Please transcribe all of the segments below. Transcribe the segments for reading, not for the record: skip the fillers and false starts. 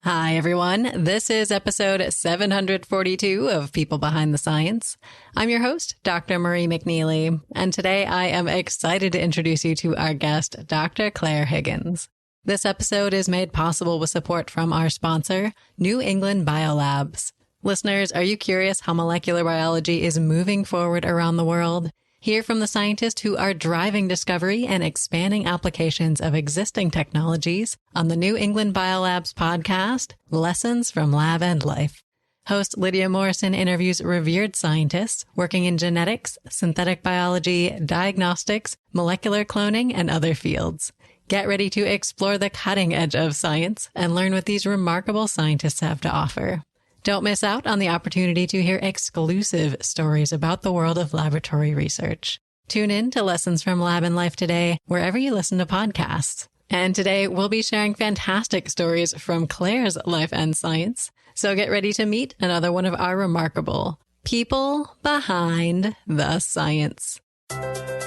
Hi, everyone. This is episode 742 of People Behind the Science. I'm your host, Dr. Marie McNeely, and today I am excited to introduce you to our guest, Dr. Claire Higgins. This episode is made possible with support from our sponsor, New England Biolabs. Listeners, are you curious how molecular biology is moving forward around the world? Hear from the scientists who are driving discovery and expanding applications of existing technologies on the New England Biolabs podcast, Lessons from Lab and Life. Host Lydia Morrison interviews revered scientists working in genetics, synthetic biology, diagnostics, molecular cloning, and other fields. Get ready to explore the cutting edge of science and learn what these remarkable scientists have to offer. Don't miss out on the opportunity to hear exclusive stories about the world of laboratory research. Tune in to Lessons from Lab and Life today, wherever you listen to podcasts. And today we'll be sharing fantastic stories from Claire's life and science. So get ready to meet another one of our remarkable people behind the science.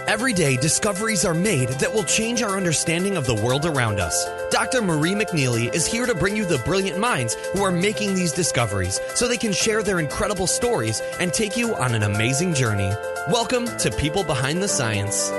Every day, discoveries are made that will change our understanding of the world around us. Dr. Marie McNeely is here to bring you the brilliant minds who are making these discoveries so they can share their incredible stories and take you on an amazing journey. Welcome to People Behind the Science.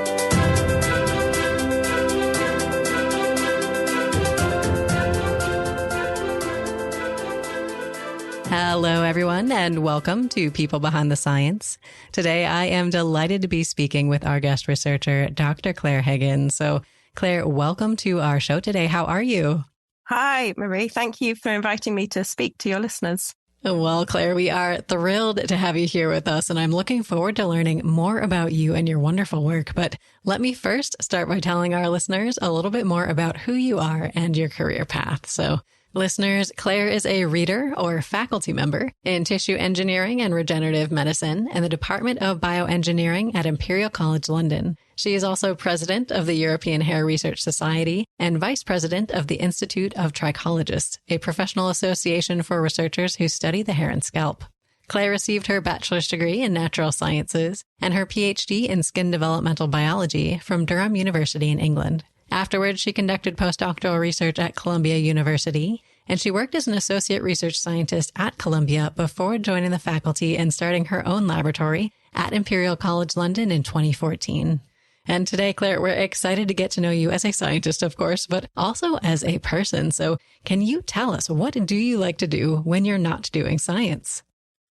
Hello, everyone, and welcome to People Behind the Science. Today, I am delighted to be speaking with our guest researcher, Dr. Claire Higgins. So, Claire, welcome to our show today. How are you? Hi, Marie. Thank you for inviting me to speak to your listeners. Well, Claire, we are thrilled to have you here with us, and I'm looking forward to learning more about you and your wonderful work. But let me first start by telling our listeners a little bit more about who you are and your career path. So, listeners, Claire is a reader or faculty member in tissue engineering and regenerative medicine in the Department of Bioengineering at Imperial College London. She is also president of the European Hair Research Society and vice president of the Institute of Trichologists, a professional association for researchers who study the hair and scalp. Claire received her bachelor's degree in natural sciences and her PhD in skin developmental biology from Durham University in England. Afterwards, she conducted postdoctoral research at Columbia University, and she worked as an associate research scientist at Columbia before joining the faculty and starting her own laboratory at Imperial College London in 2014. And today, Claire, we're excited to get to know you as a scientist, of course, but also as a person. So can you tell us, what do you like to do when you're not doing science?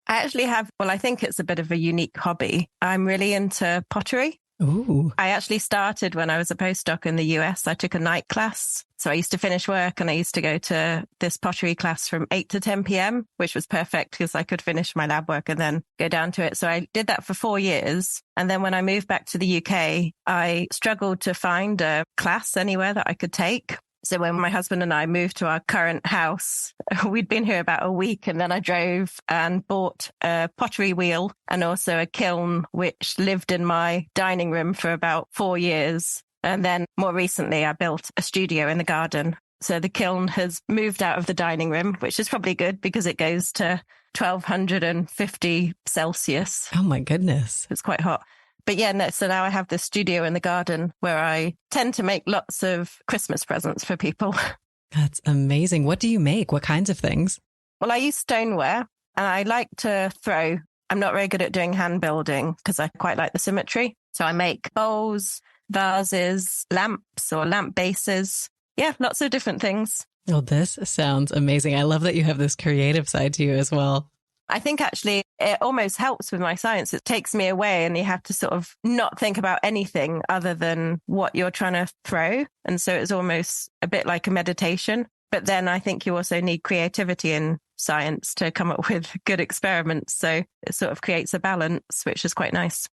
I actually have, I think it's a bit of a unique hobby. I'm really into pottery. Ooh. I actually started when I was a postdoc in the US. I took a night class. So I used to finish work and I used to go to this pottery class from 8 to 10 p.m., which was perfect because I could finish my lab work and then go down to it. So I did that for 4 years. And then when I moved back to the UK, I struggled to find a class anywhere that I could take. So when my husband and I moved to our current house, we'd been here about a week, and then I drove and bought a pottery wheel and also a kiln, which lived in my dining room for about 4 years. And then more recently, I built a studio in the garden. So the kiln has moved out of the dining room, which is probably good because it goes to 1250 Celsius. Oh, my goodness. It's quite hot. But yeah, no, so now I have this studio in the garden where I tend to make lots of Christmas presents for people. That's amazing. What do you make? What kinds of things? Well, I use stoneware and I like to throw. I'm not very good at doing hand building because I quite like the symmetry. So I make bowls, vases, lamps or lamp bases. Yeah, lots of different things. Well, this sounds amazing. I love that you have this creative side to you as well. I think actually it almost helps with my science. It takes me away and you have to sort of not think about anything other than what you're trying to throw. And so it's almost a bit like a meditation. But then I think you also need creativity in science to come up with good experiments. So it sort of creates a balance, which is quite nice.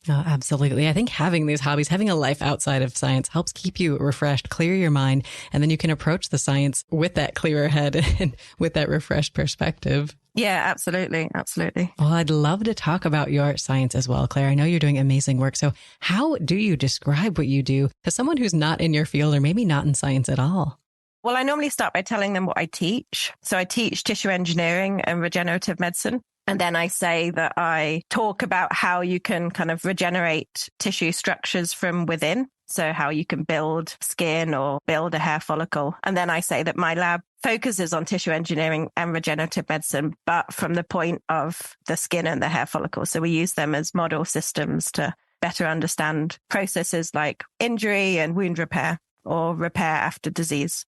Oh, absolutely. I think having these hobbies, having a life outside of science helps keep you refreshed, clear your mind, and then you can approach the science with that clearer head and with that refreshed perspective. Yeah, absolutely. Absolutely. Well, I'd love to talk about your science as well, Claire. I know you're doing amazing work. So how do you describe what you do to someone who's not in your field or maybe not in science at all? Well, I normally start by telling them what I teach. So I teach tissue engineering and regenerative medicine. And then I say that I talk about how you can kind of regenerate tissue structures from within. So how you can build skin or build a hair follicle. And then I say that my lab focuses on tissue engineering and regenerative medicine, but from the point of the skin and the hair follicle. So we use them as model systems to better understand processes like injury and wound repair or repair after disease.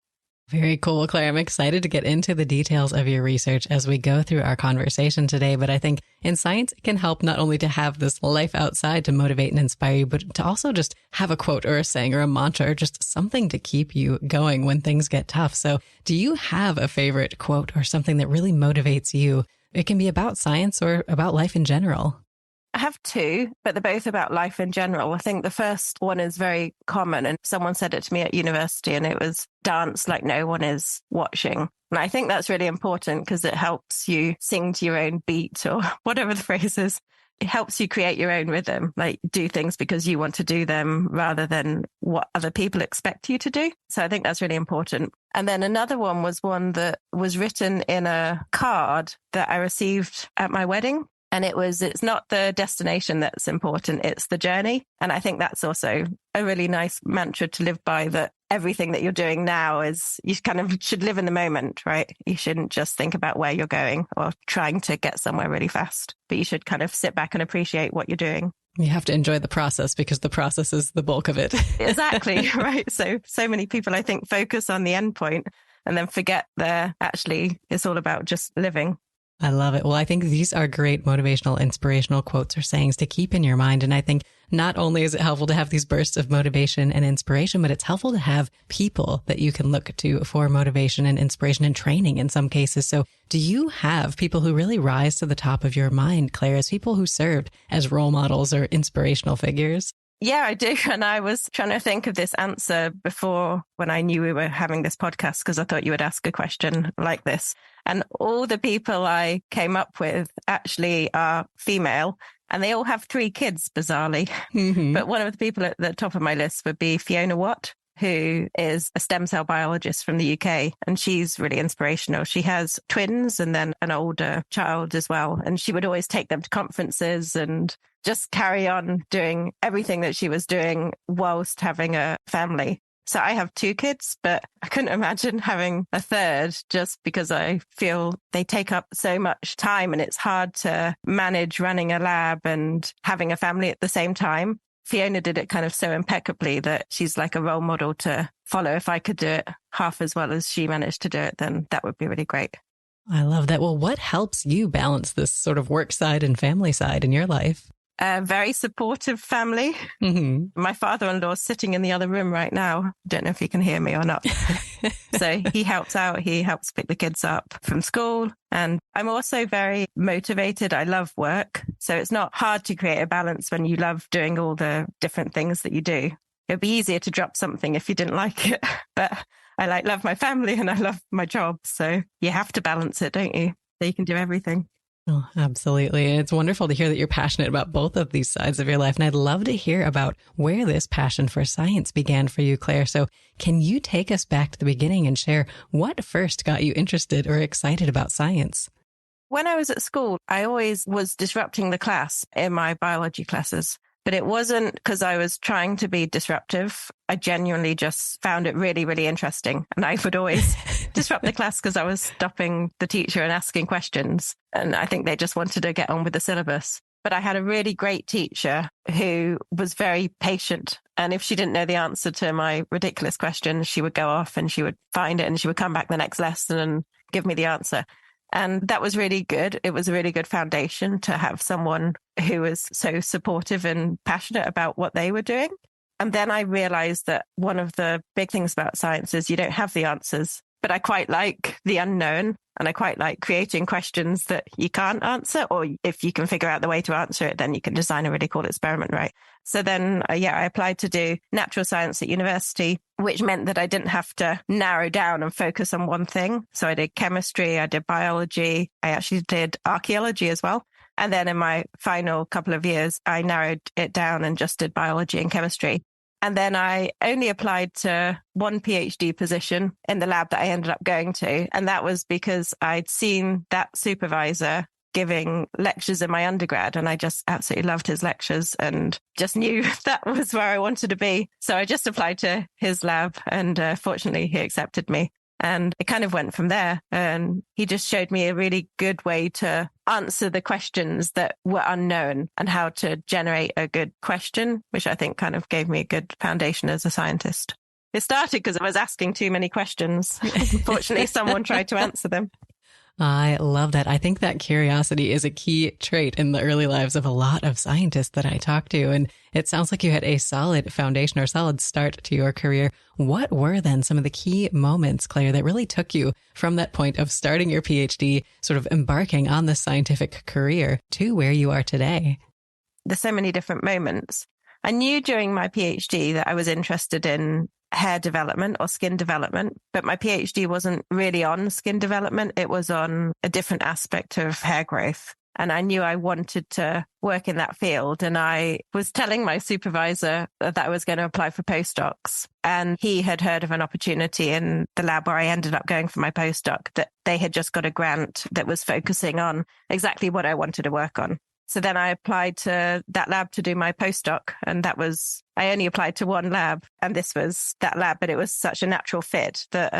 Very cool, Claire. I'm excited to get into the details of your research as we go through our conversation today. But I think in science, it can help not only to have this life outside to motivate and inspire you, but to also just have a quote or a saying or a mantra or just something to keep you going when things get tough. So do you have a favorite quote or something that really motivates you? It can be about science or about life in general. I have two, but they're both about life in general. I think the first one is very common, and someone said it to me at university, and it was dance like no one is watching. And I think that's really important because it helps you sing to your own beat or whatever the phrase is. It helps you create your own rhythm, like do things because you want to do them rather than what other people expect you to do. So I think that's really important. And then another one was one that was written in a card that I received at my wedding. And it's not the destination that's important, it's the journey. And I think that's also a really nice mantra to live by, that everything that you're doing now is, you kind of should live in the moment, right? You shouldn't just think about where you're going or trying to get somewhere really fast, but you should kind of sit back and appreciate what you're doing. You have to enjoy the process because the process is the bulk of it. Exactly, right? So many people, I think, focus on the end point and then forget that actually it's all about just living. I love it. Well, I think these are great motivational, inspirational quotes or sayings to keep in your mind. And I think not only is it helpful to have these bursts of motivation and inspiration, but it's helpful to have people that you can look to for motivation and inspiration and training in some cases. So do you have people who really rise to the top of your mind, Claire, as people who served as role models or inspirational figures? Yeah, I do. And I was trying to think of this answer before when I knew we were having this podcast, because I thought you would ask a question like this. And all the people I came up with actually are female, and they all have 3 kids, bizarrely. Mm-hmm. But one of the people at the top of my list would be Fiona Watt, who is a stem cell biologist from the UK. And she's really inspirational. She has twins and then an older child as well. And she would always take them to conferences and just carry on doing everything that she was doing whilst having a family. So I have 2 kids, but I couldn't imagine having a third, just because I feel they take up so much time and it's hard to manage running a lab and having a family at the same time. Fiona did it kind of so impeccably that she's like a role model to follow. If I could do it half as well as she managed to do it, then that would be really great. I love that. Well, what helps you balance this sort of work side and family side in your life? A very supportive family. Mm-hmm. My father-in-law is sitting in the other room right now. Don't know if he can hear me or not. So he helps out. He helps pick the kids up from school. And I'm also very motivated. I love work. So it's not hard to create a balance when you love doing all the different things that you do. It'd be easier to drop something if you didn't like it. But I love my family and I love my job. So you have to balance it, don't you? So you can do everything. Oh, absolutely. And it's wonderful to hear that you're passionate about both of these sides of your life. And I'd love to hear about where this passion for science began for you, Claire. So can you take us back to the beginning and share what first got you interested or excited about science? When I was at school, I always was disrupting the class in my biology classes. But it wasn't because I was trying to be disruptive. I genuinely just found it really, really interesting. And I would always disrupt the class because I was stopping the teacher and asking questions. And I think they just wanted to get on with the syllabus. But I had a really great teacher who was very patient. And if she didn't know the answer to my ridiculous question, she would go off and she would find it and she would come back the next lesson and give me the answer. And that was really good. It was a really good foundation to have someone who was so supportive and passionate about what they were doing. And then I realized that one of the big things about science is you don't have the answers, but I quite like the unknown. And I quite like creating questions that you can't answer, or if you can figure out the way to answer it, then you can design a really cool experiment, right? So then, I applied to do natural science at university, which meant that I didn't have to narrow down and focus on one thing. So I did chemistry, I did biology, I actually did archaeology as well. And then in my final couple of years, I narrowed it down and just did biology and chemistry. And then I only applied to one PhD position in the lab that I ended up going to. And that was because I'd seen that supervisor giving lectures in my undergrad, and I just absolutely loved his lectures and just knew that was where I wanted to be. So I just applied to his lab, and fortunately he accepted me. And it kind of went from there. And he just showed me a really good way to answer the questions that were unknown and how to generate a good question, which I think kind of gave me a good foundation as a scientist. It started because I was asking too many questions. Unfortunately, someone tried to answer them. I love that. I think that curiosity is a key trait in the early lives of a lot of scientists that I talk to. And it sounds like you had a solid foundation or solid start to your career. What were then some of the key moments, Claire, that really took you from that point of starting your PhD, sort of embarking on this scientific career, to where you are today? There's so many different moments. I knew during my PhD that I was interested in hair development or skin development, but my PhD wasn't really on skin development. It was on a different aspect of hair growth. And I knew I wanted to work in that field. And I was telling my supervisor that I was going to apply for postdocs. And he had heard of an opportunity in the lab where I ended up going for my postdoc, that they had just got a grant that was focusing on exactly what I wanted to work on. So then I applied to that lab to do my postdoc. And I only applied to one lab, and this was that lab, but it was such a natural fit that,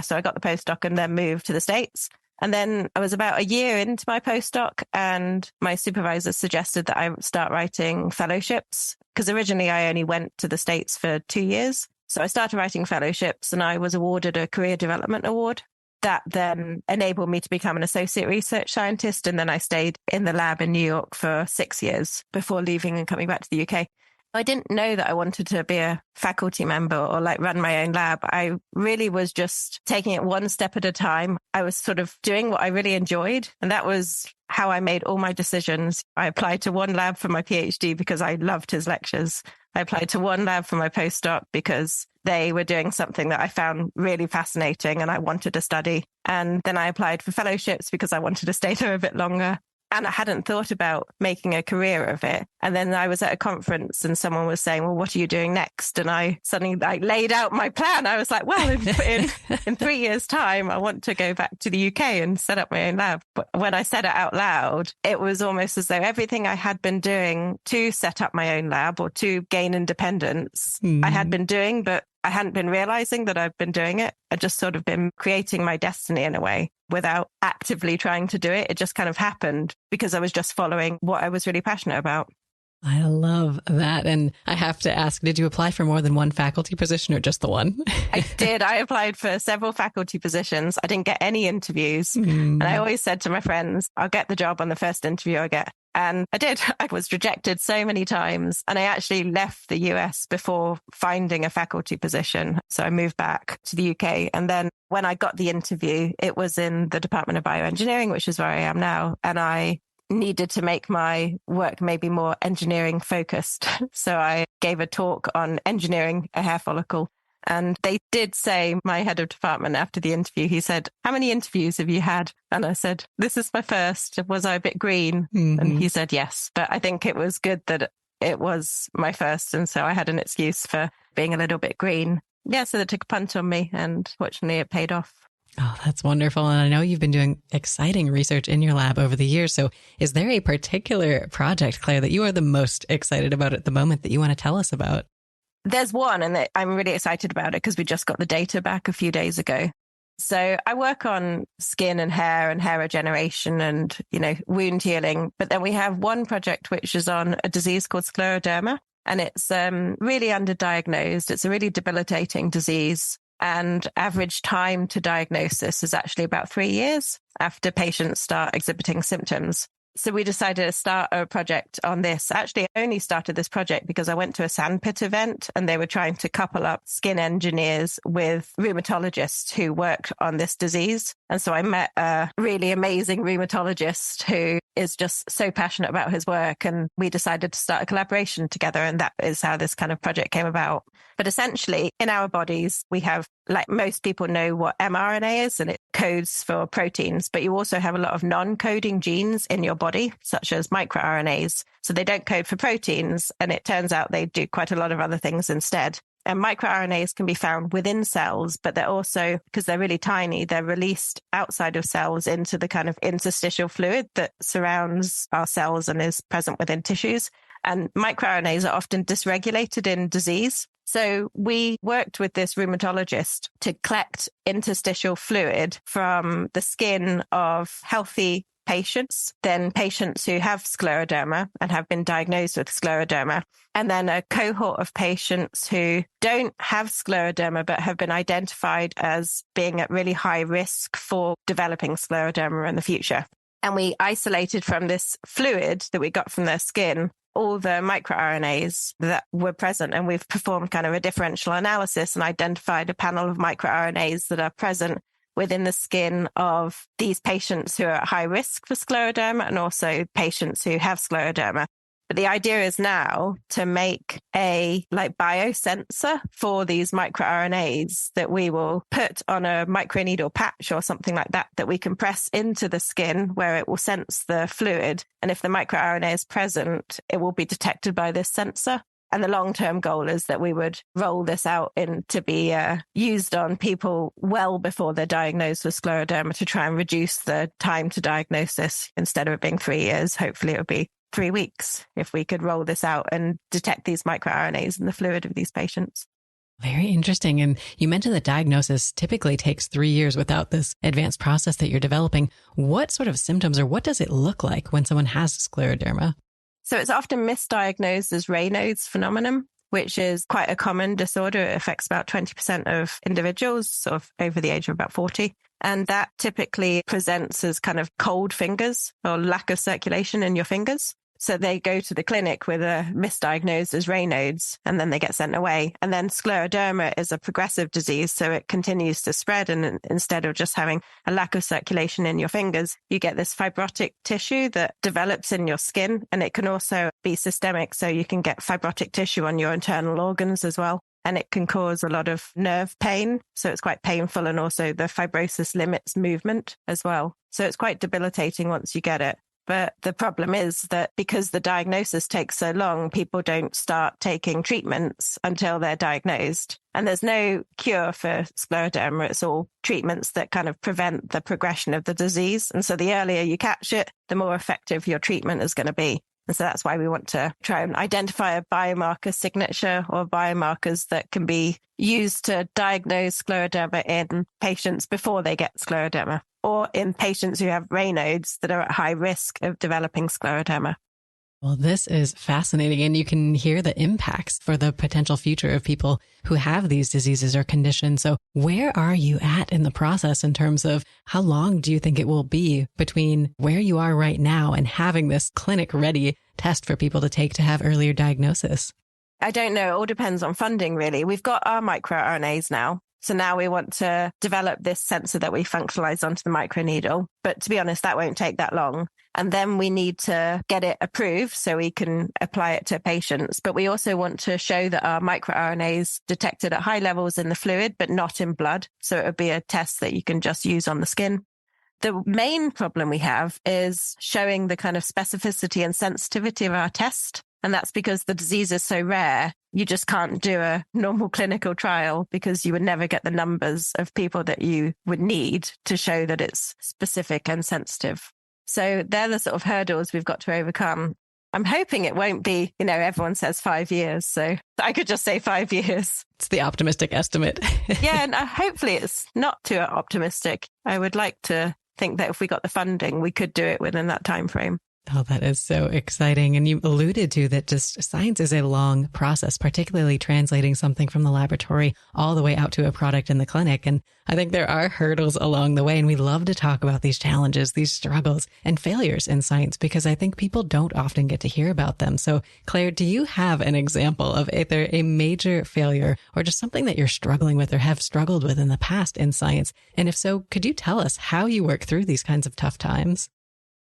so I got the postdoc and then moved to the States. And then I was about a year into my postdoc, and my supervisor suggested that I start writing fellowships, because originally I only went to the States for 2 years. So I started writing fellowships, and I was awarded a career development award. That then enabled me to become an associate research scientist. And then I stayed in the lab in New York for 6 years before leaving and coming back to the UK. I didn't know that I wanted to be a faculty member or run my own lab. I really was just taking it one step at a time. I was sort of doing what I really enjoyed. And that was how I made all my decisions. I applied to one lab for my PhD because I loved his lectures. I applied to one lab for my postdoc because they were doing something that I found really fascinating and I wanted to study. And then I applied for fellowships because I wanted to stay there a bit longer. And I hadn't thought about making a career of it. And then I was at a conference and someone was saying, well, what are you doing next? And I suddenly laid out my plan. I was like, well, in 3 years' time, I want to go back to the UK and set up my own lab. But when I said it out loud, it was almost as though everything I had been doing to set up my own lab or to gain independence, I had been doing, but I hadn't been realizing that I've been doing it. I'd just sort of been creating my destiny in a way without actively trying to do it. It just kind of happened because I was just following what I was really passionate about. I love that. And I have to ask, did you apply for more than one faculty position or just the one? I did. I applied for several faculty positions. I didn't get any interviews. And I always said to my friends, I'll get the job on the first interview I get. And I did. I was rejected so many times. And I actually left the US before finding a faculty position. So I moved back to the UK. And then when I got the interview, it was in the Department of Bioengineering, which is where I am now. And I needed to make my work maybe more engineering focused. So I gave a talk on engineering a hair follicle. And they did say, my head of department after the interview, he said, how many interviews have you had? And I said, this is my first. Was I a bit green? And he said, yes. But I think it was good that it was my first. And so I had an excuse for being a little bit green. Yeah, so they took a punt on me and fortunately it paid off. Oh, that's wonderful. And I know you've been doing exciting research in your lab over the years. So is there a particular project, Claire, that you are the most excited about at the moment that you want to tell us about? There's one, and I'm really excited about it because we just got the data back a few days ago. So I work on skin and hair regeneration and, wound healing. But then we have one project which is on a disease called scleroderma, and it's really underdiagnosed. It's a really debilitating disease. And average time to diagnosis is actually about 3 years after patients start exhibiting symptoms. So we decided to start a project on this. Actually, I only started this project because I went to a sandpit event and they were trying to couple up skin engineers with rheumatologists who work on this disease. And so I met a really amazing rheumatologist who is just so passionate about his work. And we decided to start a collaboration together. And that is how this kind of project came about. But essentially, in our bodies, we have, like most people know what mRNA is, and it codes for proteins. But you also have a lot of non-coding genes in your body, such as microRNAs. So they don't code for proteins. And it turns out they do quite a lot of other things instead. And microRNAs can be found within cells, but they're also, because they're really tiny, they're released outside of cells into the kind of interstitial fluid that surrounds our cells and is present within tissues. And microRNAs are often dysregulated in disease. So we worked with this rheumatologist to collect interstitial fluid from the skin of healthy patients, then patients who have scleroderma and have been diagnosed with scleroderma, and then a cohort of patients who don't have scleroderma but have been identified as being at really high risk for developing scleroderma in the future. And we isolated from this fluid that we got from their skin all the microRNAs that were present. And we've performed kind of a differential analysis and identified a panel of microRNAs that are present within the skin of these patients who are at high risk for scleroderma and also patients who have scleroderma. But the idea is now to make a biosensor for these microRNAs that we will put on a microneedle patch or something like that we can press into the skin where it will sense the fluid. And if the microRNA is present, it will be detected by this sensor. And the long-term goal is that we would roll this out to be used on people well before they're diagnosed with scleroderma to try and reduce the time to diagnosis. Instead of it being 3 years, hopefully it would be 3 weeks if we could roll this out and detect these microRNAs in the fluid of these patients. Very interesting. And you mentioned that diagnosis typically takes 3 years without this advanced process that you're developing. What sort of symptoms or what does it look like when someone has scleroderma? So it's often misdiagnosed as Raynaud's phenomenon, which is quite a common disorder. It affects about 20% of individuals sort of over the age of about 40. And that typically presents as kind of cold fingers or lack of circulation in your fingers. So they go to the clinic with a misdiagnosed as Raynaud's and then they get sent away. And then scleroderma is a progressive disease, so it continues to spread. And instead of just having a lack of circulation in your fingers, you get this fibrotic tissue that develops in your skin. And it can also be systemic, so you can get fibrotic tissue on your internal organs as well. And it can cause a lot of nerve pain. So it's quite painful. And also the fibrosis limits movement as well. So it's quite debilitating once you get it. But the problem is that because the diagnosis takes so long, people don't start taking treatments until they're diagnosed. And there's no cure for scleroderma. It's all treatments that kind of prevent the progression of the disease. And so the earlier you catch it, the more effective your treatment is going to be. And so that's why we want to try and identify a biomarker signature or biomarkers that can be used to diagnose scleroderma in patients before they get scleroderma, or in patients who have Raynaud's that are at high risk of developing scleroderma. Well, this is fascinating, and you can hear the impacts for the potential future of people who have these diseases or conditions. So where are you at in the process in terms of how long do you think it will be between where you are right now and having this clinic-ready test for people to take to have earlier diagnosis? I don't know. It all depends on funding, really. We've got our microRNAs now. So now we want to develop this sensor that we functionalize onto the microneedle. But to be honest, that won't take that long. And then we need to get it approved so we can apply it to patients. But we also want to show that our microRNAs detected at high levels in the fluid, but not in blood. So it would be a test that you can just use on the skin. The main problem we have is showing the kind of specificity and sensitivity of our test. And that's because the disease is so rare, you just can't do a normal clinical trial because you would never get the numbers of people that you would need to show that it's specific and sensitive. So they're the sort of hurdles we've got to overcome. I'm hoping it won't be, everyone says 5 years. So I could just say 5 years. It's the optimistic estimate. Yeah, and hopefully it's not too optimistic. I would like to think that if we got the funding, we could do it within that time frame. Oh, that is so exciting. And you alluded to that just science is a long process, particularly translating something from the laboratory all the way out to a product in the clinic. And I think there are hurdles along the way. And we love to talk about these challenges, these struggles and failures in science, because I think people don't often get to hear about them. So Claire, do you have an example of either a major failure or just something that you're struggling with or have struggled with in the past in science? And if so, could you tell us how you work through these kinds of tough times?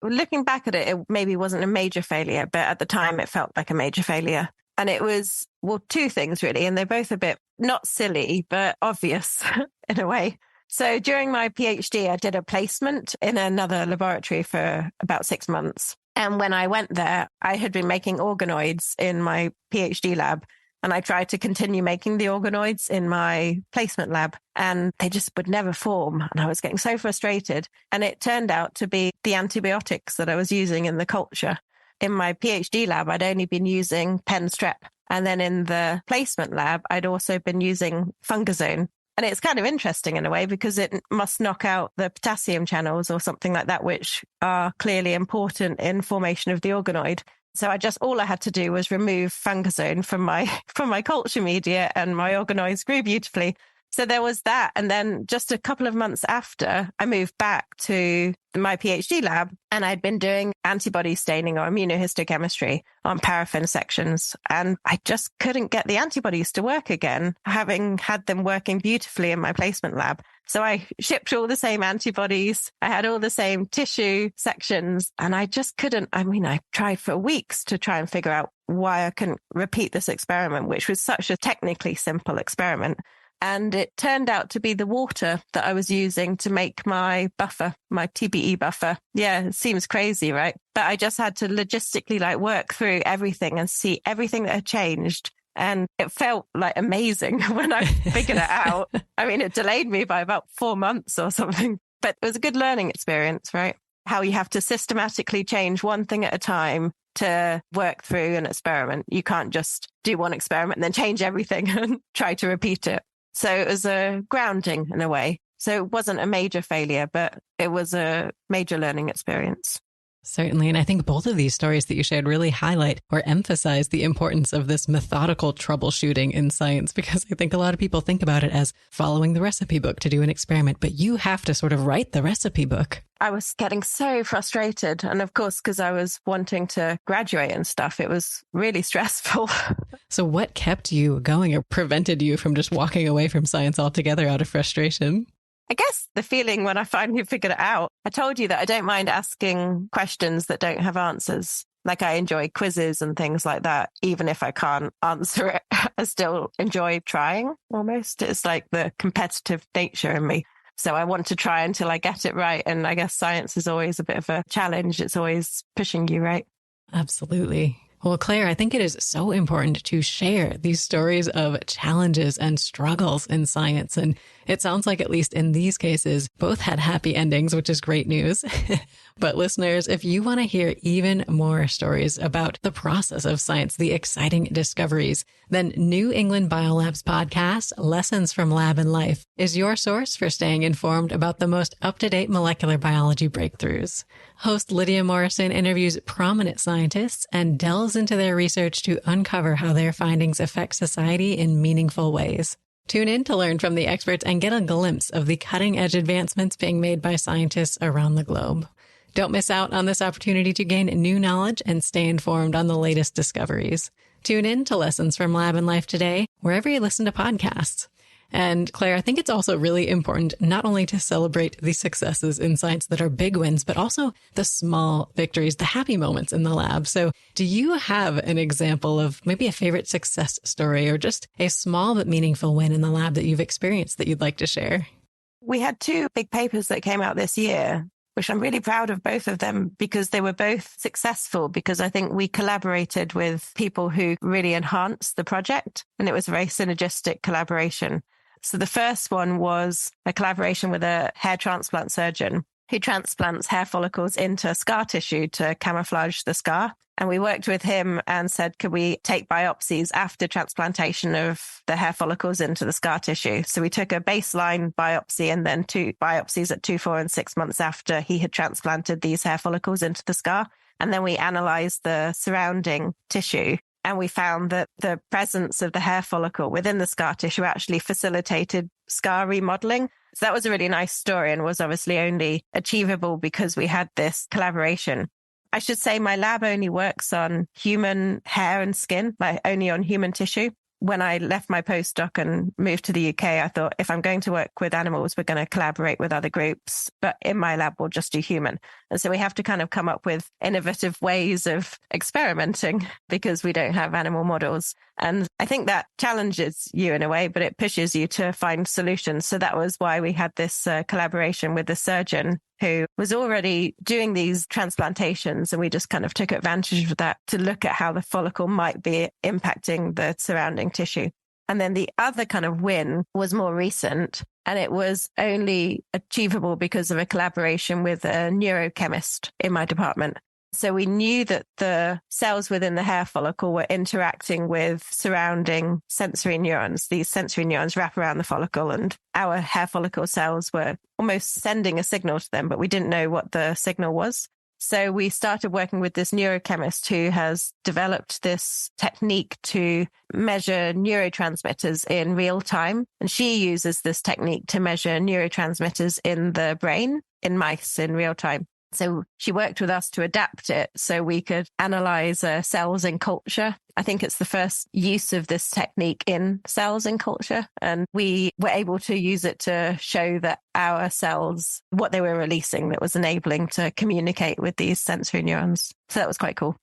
Looking back at it, it maybe wasn't a major failure, but at the time it felt like a major failure. And it was, two things really, and they're both a bit not silly, but obvious in a way. So during my PhD, I did a placement in another laboratory for about 6 months. And when I went there, I had been making organoids in my PhD lab And I tried to continue making the organoids in my placement lab, and they just would never form. And I was getting so frustrated. And it turned out to be the antibiotics that I was using in the culture. In my PhD lab, I'd only been using pen strep. And then in the placement lab, I'd also been using fungazone. And it's kind of interesting in a way because it must knock out the potassium channels or something like that, which are clearly important in formation of the organoid. So all I had to do was remove fungazone from my culture media, and my organoids grew beautifully. So there was that. And then just a couple of months after, I moved back to my PhD lab, and I'd been doing antibody staining or immunohistochemistry on paraffin sections. And I just couldn't get the antibodies to work again, having had them working beautifully in my placement lab. So I shipped all the same antibodies. I had all the same tissue sections, and I just couldn't. I tried for weeks to try and figure out why I couldn't repeat this experiment, which was such a technically simple experiment. And it turned out to be the water that I was using to make my buffer, my TBE buffer. Yeah, it seems crazy, right? But I just had to logistically work through everything and see everything that had changed. And it felt amazing when I figured it out. It delayed me by about 4 months or something, but it was a good learning experience, right? How you have to systematically change one thing at a time to work through an experiment. You can't just do one experiment and then change everything and try to repeat it. So it was a grounding in a way. So it wasn't a major failure, but it was a major learning experience. Certainly. And I think both of these stories that you shared really highlight or emphasize the importance of this methodical troubleshooting in science, because I think a lot of people think about it as following the recipe book to do an experiment, but you have to sort of write the recipe book. I was getting so frustrated. And of course, because I was wanting to graduate and stuff, it was really stressful. So what kept you going or prevented you from just walking away from science altogether out of frustration? I guess the feeling when I finally figured it out, I told you that I don't mind asking questions that don't have answers. I enjoy quizzes and things like that. Even if I can't answer it, I still enjoy trying almost. It's the competitive nature in me. So I want to try until I get it right. And I guess science is always a bit of a challenge. It's always pushing you, right? Absolutely. Well, Claire, I think it is so important to share these stories of challenges and struggles in science. And it sounds like, at least in these cases, both had happy endings, which is great news. But listeners, if you want to hear even more stories about the process of science, the exciting discoveries, then New England Biolab's podcast, Lessons from Lab and Life, is your source for staying informed about the most up-to-date molecular biology breakthroughs. Host Lydia Morrison interviews prominent scientists and delves into their research to uncover how their findings affect society in meaningful ways. Tune in to learn from the experts and get a glimpse of the cutting-edge advancements being made by scientists around the globe. Don't miss out on this opportunity to gain new knowledge and stay informed on the latest discoveries. Tune in to Lessons from Lab and Life today, wherever you listen to podcasts. And Claire, I think it's also really important not only to celebrate the successes in science that are big wins, but also the small victories, the happy moments in the lab. So do you have an example of maybe a favorite success story or just a small but meaningful win in the lab that you've experienced that you'd like to share? We had 2 big papers that came out this year, which I'm really proud of both of them because they were both successful, because I think we collaborated with people who really enhanced the project, and it was a very synergistic collaboration. So the first one was a collaboration with a hair transplant surgeon who transplants hair follicles into scar tissue to camouflage the scar. And we worked with him and said, could we take biopsies after transplantation of the hair follicles into the scar tissue? So we took a baseline biopsy and then 2 biopsies at 2, 4, and 6 months after he had transplanted these hair follicles into the scar. And then we analyzed the surrounding tissue. And we found that the presence of the hair follicle within the scar tissue actually facilitated scar remodeling. So that was a really nice story and was obviously only achievable because we had this collaboration. I should say my lab only works on human hair and skin, only on human tissue. When I left my postdoc and moved to the UK, I thought if I'm going to work with animals, we're going to collaborate with other groups. But in my lab, we'll just do human. And so we have to kind of come up with innovative ways of experimenting because we don't have animal models. And I think that challenges you in a way, but it pushes you to find solutions. So that was why we had this collaboration with the surgeon who was already doing these transplantations. And we just kind of took advantage of that to look at how the follicle might be impacting the surrounding tissue. And then the other kind of win was more recent, and it was only achievable because of a collaboration with a neurochemist in my department. So we knew that the cells within the hair follicle were interacting with surrounding sensory neurons. These sensory neurons wrap around the follicle, and our hair follicle cells were almost sending a signal to them, but we didn't know what the signal was. So we started working with this neurochemist who has developed this technique to measure neurotransmitters in real time. And she uses this technique to measure neurotransmitters in the brain in mice in real time. So she worked with us to adapt it so we could analyze cells in culture. I think it's the first use of this technique in cells in culture. And we were able to use it to show that our cells, what they were releasing that was enabling to communicate with these sensory neurons. So that was quite cool.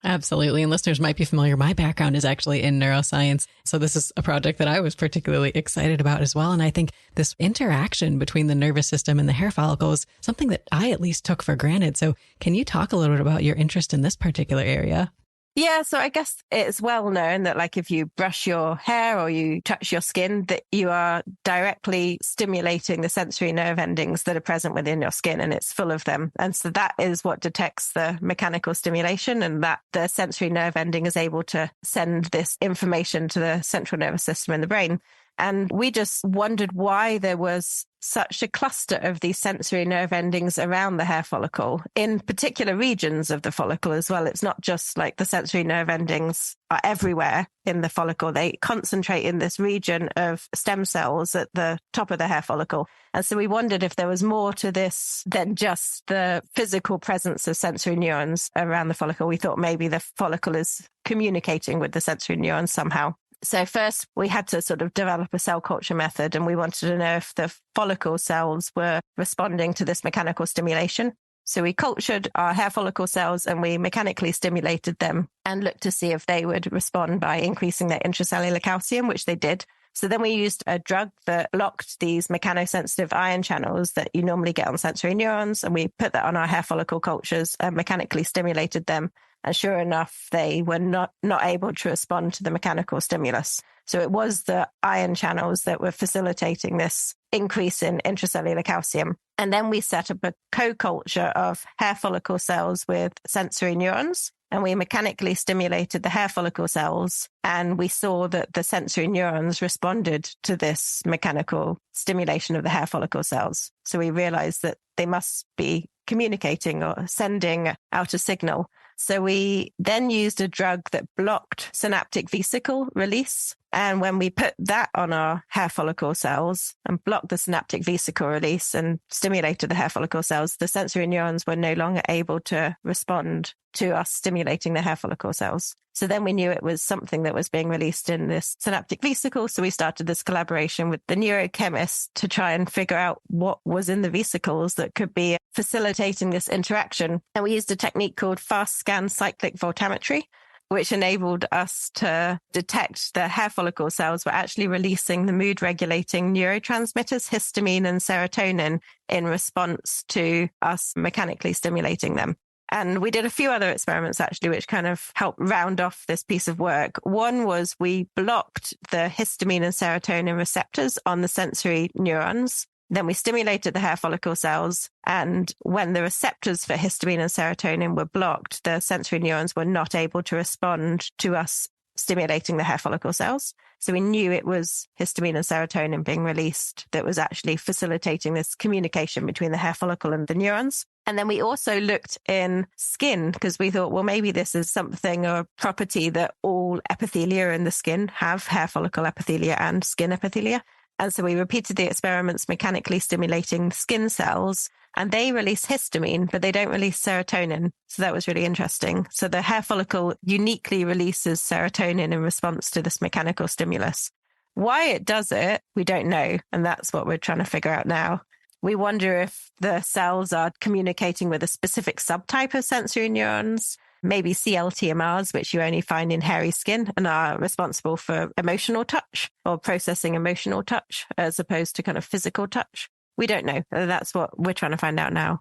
Absolutely. And listeners might be familiar. My background is actually in neuroscience. So this is a project that I was particularly excited about as well. And I think this interaction between the nervous system and the hair follicle is something that I at least took for granted. So can you talk a little bit about your interest in this particular area? Yeah, so I guess it's well known that like if you brush your hair or you touch your skin, that you are directly stimulating the sensory nerve endings that are present within your skin, and it's full of them. And so that is what detects the mechanical stimulation, and that the sensory nerve ending is able to send this information to the central nervous system in the brain. And we just wondered why there was such a cluster of these sensory nerve endings around the hair follicle in particular regions of the follicle as well. It's not just like the sensory nerve endings are everywhere in the follicle. They concentrate in this region of stem cells at the top of the hair follicle. And so we wondered if there was more to this than just the physical presence of sensory neurons around the follicle. We thought maybe the follicle is communicating with the sensory neurons somehow. So first, we had to sort of develop a cell culture method, and we wanted to know if the follicle cells were responding to this mechanical stimulation. So we cultured our hair follicle cells and we mechanically stimulated them and looked to see if they would respond by increasing their intracellular calcium, which they did. So then we used a drug that blocked these mechanosensitive ion channels that you normally get on sensory neurons, and we put that on our hair follicle cultures and mechanically stimulated them. And sure enough, they were not able to respond to the mechanical stimulus. So it was the ion channels that were facilitating this increase in intracellular calcium. And then we set up a co-culture of hair follicle cells with sensory neurons. And we mechanically stimulated the hair follicle cells. And we saw that the sensory neurons responded to this mechanical stimulation of the hair follicle cells. So we realized that they must be communicating or sending out a signal. So we then used a drug that blocked synaptic vesicle release. And when we put that on our hair follicle cells and blocked the synaptic vesicle release and stimulated the hair follicle cells, the sensory neurons were no longer able to respond to us stimulating the hair follicle cells. So then we knew it was something that was being released in this synaptic vesicle. So we started this collaboration with the neurochemist to try and figure out what was in the vesicles that could be facilitating this interaction. And we used a technique called fast scan cyclic voltammetry, which enabled us to detect the hair follicle cells were actually releasing the mood regulating neurotransmitters, histamine and serotonin, in response to us mechanically stimulating them. And we did a few other experiments, actually, which kind of helped round off this piece of work. One was we blocked the histamine and serotonin receptors on the sensory neurons. Then we stimulated the hair follicle cells. And when the receptors for histamine and serotonin were blocked, the sensory neurons were not able to respond to us stimulating the hair follicle cells. So we knew it was histamine and serotonin being released that was actually facilitating this communication between the hair follicle and the neurons. And then we also looked in skin because we thought, well, maybe this is something or a property that all epithelia in the skin have, hair follicle epithelia and skin epithelia. And so we repeated the experiments mechanically stimulating skin cells, and they release histamine, but they don't release serotonin. So that was really interesting. So the hair follicle uniquely releases serotonin in response to this mechanical stimulus. Why it does it, we don't know. And that's what we're trying to figure out now. We wonder if the cells are communicating with a specific subtype of sensory neurons. maybe CLTMRs, which you only find in hairy skin and are responsible for emotional touch or processing emotional touch as opposed to kind of physical touch. We don't know. That's what we're trying to find out now.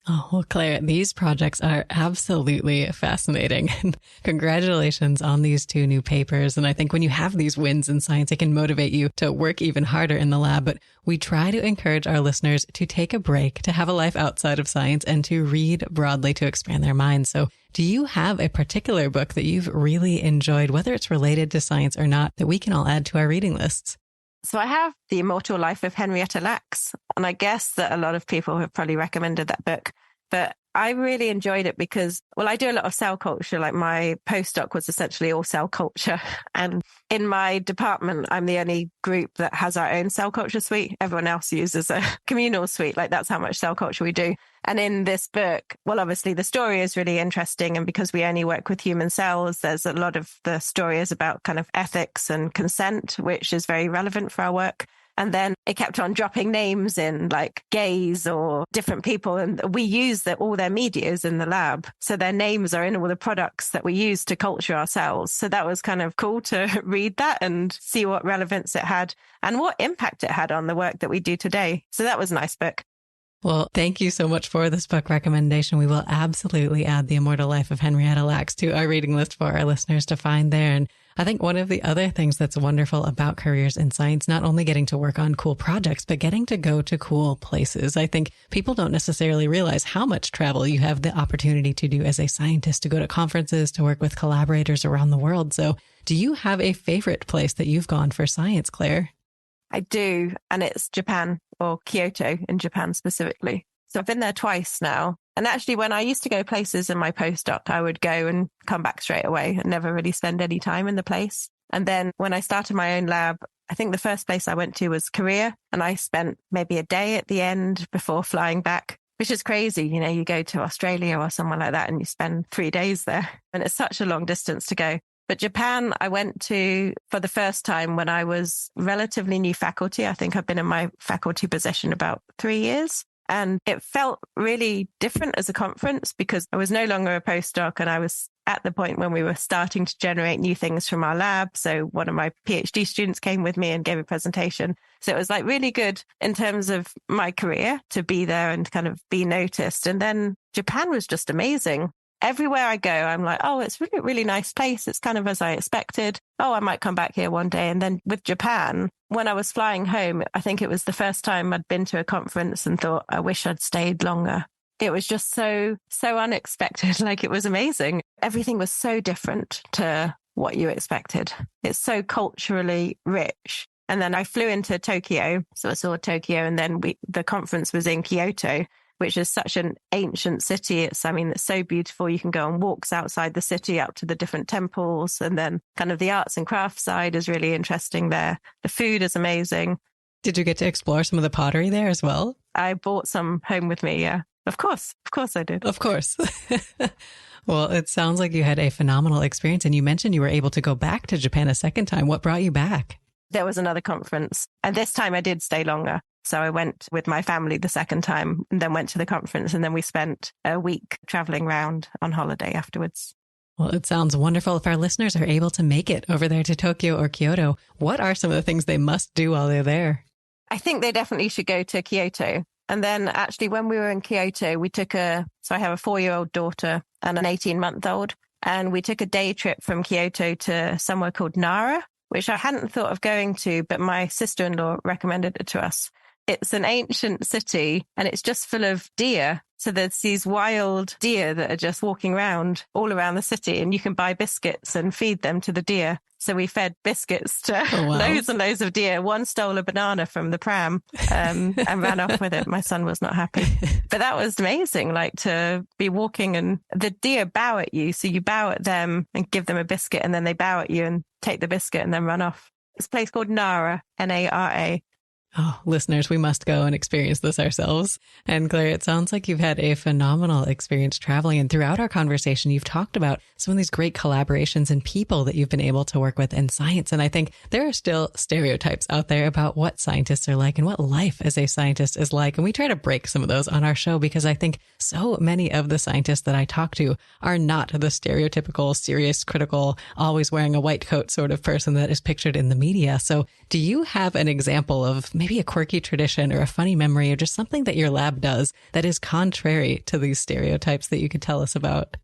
Oh, well, Claire, these projects are absolutely fascinating. Congratulations on these 2 new papers. And I think when you have these wins in science, it can motivate you to work even harder in the lab. But we try to encourage our listeners to take a break, to have a life outside of science, and to read broadly to expand their minds. So do you have a particular book that you've really enjoyed, whether it's related to science or not, that we can all add to our reading lists? So I have The Immortal Life of Henrietta Lacks, and I guess that a lot of people have probably recommended that book, but I really enjoyed it because, well, I do a lot of cell culture. Like my postdoc was essentially all cell culture. And in my department, I'm the only group that has our own cell culture suite. Everyone else uses a communal suite. Like that's how much cell culture we do. And in this book, well, obviously the story is really interesting. And because we only work with human cells, there's a lot of the story is about kind of ethics and consent, which is very relevant for our work. And then it kept on dropping names in like gays or different people. And we use all their medias in the lab. So their names are in all the products that we use to culture our cells. So that was kind of cool to read that and see what relevance it had and what impact it had on the work that we do today. So that was a nice book. Well, thank you so much for this book recommendation. We will absolutely add The Immortal Life of Henrietta Lacks to our reading list for our listeners to find there. And I think one of the other things that's wonderful about careers in science, not only getting to work on cool projects, but getting to go to cool places. I think people don't necessarily realize how much travel you have the opportunity to do as a scientist, to go to conferences, to work with collaborators around the world. So do you have a favorite place that you've gone for science, Claire? I do. And it's Japan, or Kyoto in Japan specifically. So I've been there twice now. And actually, when I used to go places in my postdoc, I would go and come back straight away and never really spend any time in the place. And then when I started my own lab, I think the first place I went to was Korea. And I spent maybe a day at the end before flying back, which is crazy. You know, you go to Australia or somewhere like that and you spend 3 days there. And it's such a long distance to go. But Japan, I went to for the first time when I was relatively new faculty. I think I've been in my faculty position about 3 years. And it felt really different as a conference because I was no longer a postdoc and I was at the point when we were starting to generate new things from our lab. So one of my PhD students came with me and gave a presentation. So it was like really good in terms of my career to be there and kind of be noticed. And then Japan was just amazing. Everywhere I go, I'm like, oh, it's really, really nice place. It's kind of as I expected. Oh, I might come back here one day. And then with Japan, when I was flying home, I think it was the first time I'd been to a conference and thought, I wish I'd stayed longer. It was just so unexpected. Like it was amazing. Everything was so different to what you expected. It's so culturally rich. And then I flew into Tokyo. So I saw Tokyo and then the conference was in Kyoto, which is such an ancient city. It's so beautiful. You can go on walks outside the city up to the different temples. And then kind of the arts and crafts side is really interesting there. The food is amazing. Did you get to explore some of the pottery there as well? I brought some home with me, yeah. Of course I did. Of course. Well, it sounds like you had a phenomenal experience. And you mentioned you were able to go back to Japan a second time. What brought you back? There was another conference. And this time I did stay longer. So I went with my family the second time and then went to the conference. And then we spent a week traveling around on holiday afterwards. Well, it sounds wonderful. If our listeners are able to make it over there to Tokyo or Kyoto, what are some of the things they must do while they're there? I think they definitely should go to Kyoto. And then actually when we were in Kyoto, so I have a 4-year-old daughter and an 18-month-old. And we took a day trip from Kyoto to somewhere called Nara, which I hadn't thought of going to, but my sister-in-law recommended it to us. It's an ancient city and it's just full of deer. So there's these wild deer that are just walking around all around the city and you can buy biscuits and feed them to the deer. So we fed biscuits to loads and loads of deer. One stole a banana from the pram and ran off with it. My son was not happy. But that was amazing, like to be walking and the deer bow at you. So you bow at them and give them a biscuit and then they bow at you and take the biscuit and then run off. It's a place called Nara, Nara. Oh, listeners, we must go and experience this ourselves. And Claire, it sounds like you've had a phenomenal experience traveling. And throughout our conversation, you've talked about some of these great collaborations and people that you've been able to work with in science. And I think there are still stereotypes out there about what scientists are like and what life as a scientist is like. And we try to break some of those on our show because I think so many of the scientists that I talk to are not the stereotypical, serious, critical, always wearing a white coat sort of person that is pictured in the media. So do you have an example of maybe a quirky tradition or a funny memory or just something that your lab does that is contrary to these stereotypes that you could tell us about?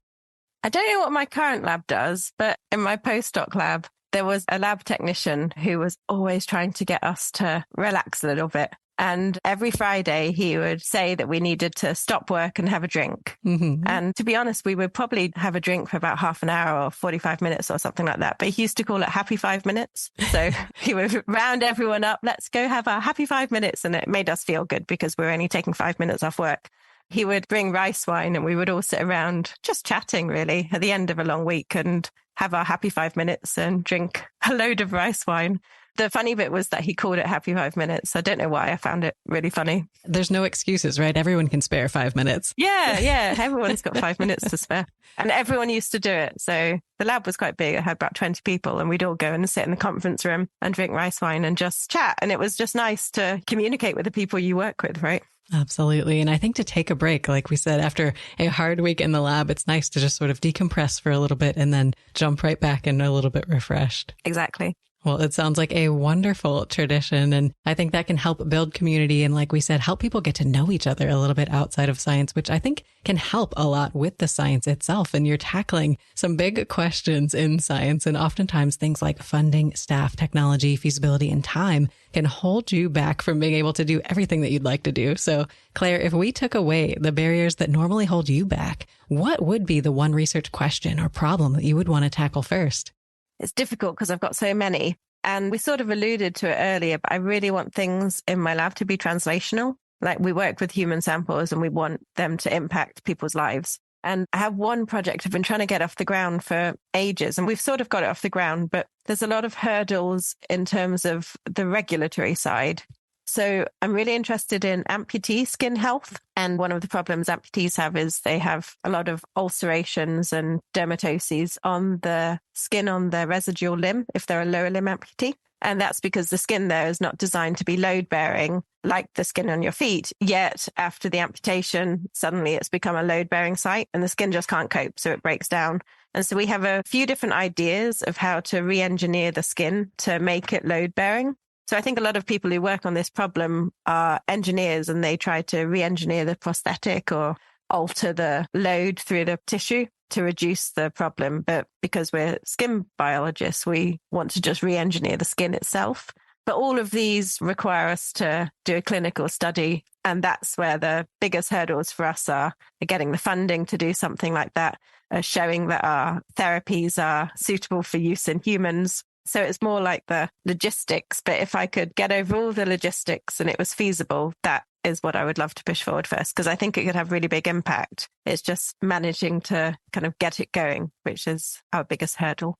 I don't know what my current lab does, but in my postdoc lab, there was a lab technician who was always trying to get us to relax a little bit. And every Friday, he would say that we needed to stop work and have a drink. Mm-hmm. And to be honest, we would probably have a drink for about half an hour or 45 minutes or something like that. But he used to call it happy 5 minutes. So he would round everyone up. Let's go have our happy 5 minutes. And it made us feel good because we're only taking 5 minutes off work. He would bring rice wine and we would all sit around just chatting really at the end of a long week and have our happy 5 minutes and drink a load of rice wine. The funny bit was that he called it happy 5 minutes. I don't know why. I found it really funny. There's no excuses, right? Everyone can spare 5 minutes. Yeah. Everyone's got 5 minutes to spare. And everyone used to do it. So the lab was quite big. It had about 20 people and we'd all go and sit in the conference room and drink rice wine and just chat. And it was just nice to communicate with the people you work with, right? Absolutely. And I think to take a break, like we said, after a hard week in the lab, it's nice to just sort of decompress for a little bit and then jump right back in a little bit refreshed. Exactly. Well, it sounds like a wonderful tradition. And I think that can help build community. And like we said, help people get to know each other a little bit outside of science, which I think can help a lot with the science itself. And you're tackling some big questions in science. And oftentimes things like funding, staff, technology, feasibility, and time can hold you back from being able to do everything that you'd like to do. So Claire, if we took away the barriers that normally hold you back, what would be the one research question or problem that you would want to tackle first? It's difficult because I've got so many. And we sort of alluded to it earlier, but I really want things in my lab to be translational. Like we work with human samples and we want them to impact people's lives. And I have one project I've been trying to get off the ground for ages, and we've sort of got it off the ground, but there's a lot of hurdles in terms of the regulatory side. So I'm really interested in amputee skin health. And one of the problems amputees have is they have a lot of ulcerations and dermatoses on the skin on their residual limb if they're a lower limb amputee. And that's because the skin there is not designed to be load bearing like the skin on your feet. Yet after the amputation, suddenly it's become a load bearing site and the skin just can't cope. So it breaks down. And so we have a few different ideas of how to re-engineer the skin to make it load bearing. So I think a lot of people who work on this problem are engineers and they try to re-engineer the prosthetic or alter the load through the tissue to reduce the problem. But because we're skin biologists, we want to just re-engineer the skin itself. But all of these require us to do a clinical study. And that's where the biggest hurdles for us are getting the funding to do something like that, showing that our therapies are suitable for use in humans. So it's more like the logistics. But if I could get over all the logistics and it was feasible, that is what I would love to push forward first, because I think it could have really big impact. It's just managing to kind of get it going, which is our biggest hurdle.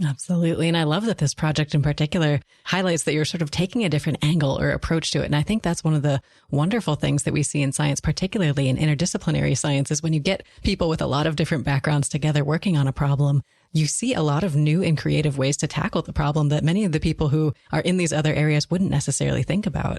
Absolutely. And I love that this project in particular highlights that you're sort of taking a different angle or approach to it. And I think that's one of the wonderful things that we see in science, particularly in interdisciplinary science, is when you get people with a lot of different backgrounds together working on a problem, you see a lot of new and creative ways to tackle the problem that many of the people who are in these other areas wouldn't necessarily think about.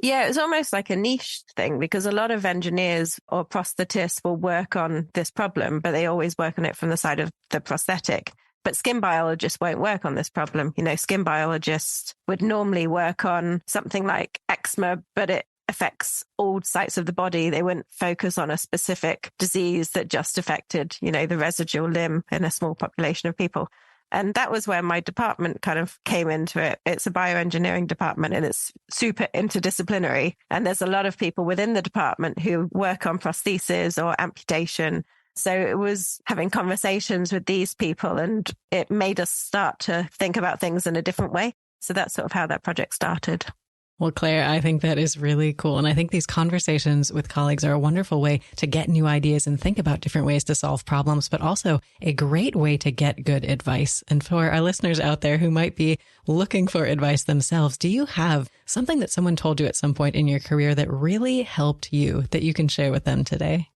Yeah, it's almost like a niche thing because a lot of engineers or prosthetists will work on this problem, but they always work on it from the side of the prosthetic. But skin biologists won't work on this problem. You know, skin biologists would normally work on something like eczema, but it affects all sites of the body. They wouldn't focus on a specific disease that just affected, you know, the residual limb in a small population of people. And that was where my department kind of came into it. It's a bioengineering department and it's super interdisciplinary. And there's a lot of people within the department who work on prosthesis or amputation. So it was having conversations with these people and it made us start to think about things in a different way. So that's sort of how that project started. Well, Claire, I think that is really cool. And I think these conversations with colleagues are a wonderful way to get new ideas and think about different ways to solve problems, but also a great way to get good advice. And for our listeners out there who might be looking for advice themselves, do you have something that someone told you at some point in your career that really helped you that you can share with them today?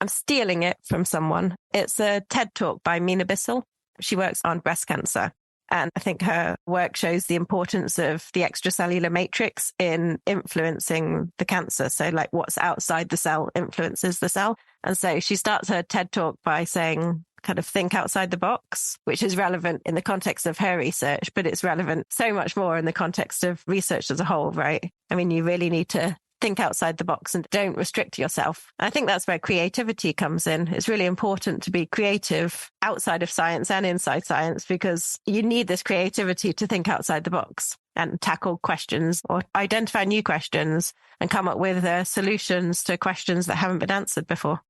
I'm stealing it from someone. It's a TED Talk by Mina Bissell. She works on breast cancer. And I think her work shows the importance of the extracellular matrix in influencing the cancer. So like what's outside the cell influences the cell. And so she starts her TED Talk by saying, kind of think outside the box, which is relevant in the context of her research, but it's relevant so much more in the context of research as a whole, right? I mean, you really need to think outside the box and don't restrict yourself. I think that's where creativity comes in. It's really important to be creative outside of science and inside science because you need this creativity to think outside the box and tackle questions or identify new questions and come up with solutions to questions that haven't been answered before.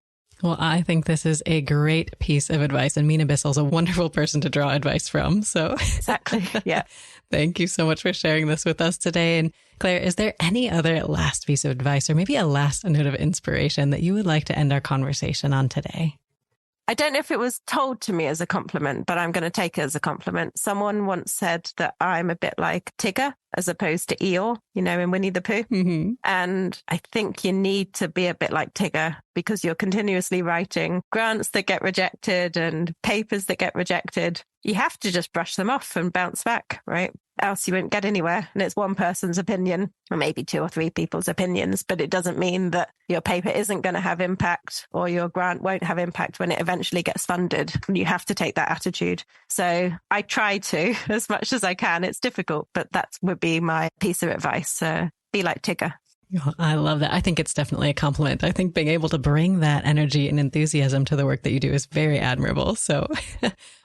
Well, I think this is a great piece of advice, and Mina Bissell's a wonderful person to draw advice from. So exactly. Yeah. Thank you so much for sharing this with us today. And Claire, is there any other last piece of advice or maybe a last note of inspiration that you would like to end our conversation on today? I don't know if it was told to me as a compliment, but I'm going to take it as a compliment. Someone once said that I'm a bit like Tigger as opposed to Eeyore, in Winnie the Pooh. Mm-hmm. And I think you need to be a bit like Tigger because you're continuously writing grants that get rejected and papers that get rejected. You have to just brush them off and bounce back, right? Else you won't get anywhere. And it's one person's opinion, or maybe 2 or 3 people's opinions, but it doesn't mean that your paper isn't going to have impact or your grant won't have impact when it eventually gets funded. You have to take that attitude. So I try to, as much as I can. It's difficult, but that would be my piece of advice. Be like Tigger. I love that. I think it's definitely a compliment. I think being able to bring that energy and enthusiasm to the work that you do is very admirable. So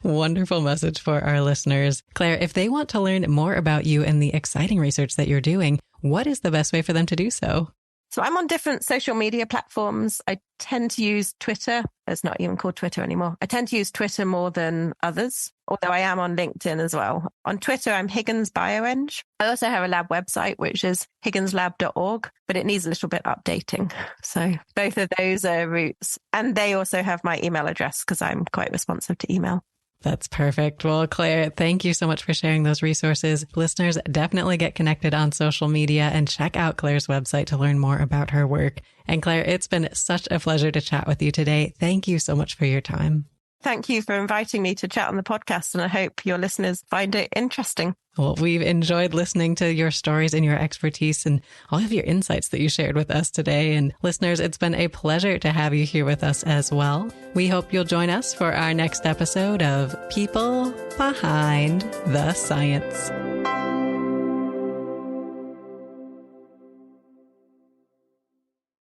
wonderful message for our listeners. Claire, if they want to learn more about you and the exciting research that you're doing, what is the best way for them to do so? So I'm on different social media platforms. I tend to use Twitter. It's not even called Twitter anymore. I tend to use Twitter more than others, although I am on LinkedIn as well. On Twitter, I'm Higgins Bioeng. I also have a lab website, which is higginslab.org, but it needs a little bit updating. So both of those are routes. And they also have my email address because I'm quite responsive to email. That's perfect. Well, Claire, thank you so much for sharing those resources. Listeners, definitely get connected on social media and check out Claire's website to learn more about her work. And Claire, it's been such a pleasure to chat with you today. Thank you so much for your time. Thank you for inviting me to chat on the podcast, and I hope your listeners find it interesting. Well, we've enjoyed listening to your stories and your expertise and all of your insights that you shared with us today. And listeners, it's been a pleasure to have you here with us as well. We hope you'll join us for our next episode of People Behind the Science.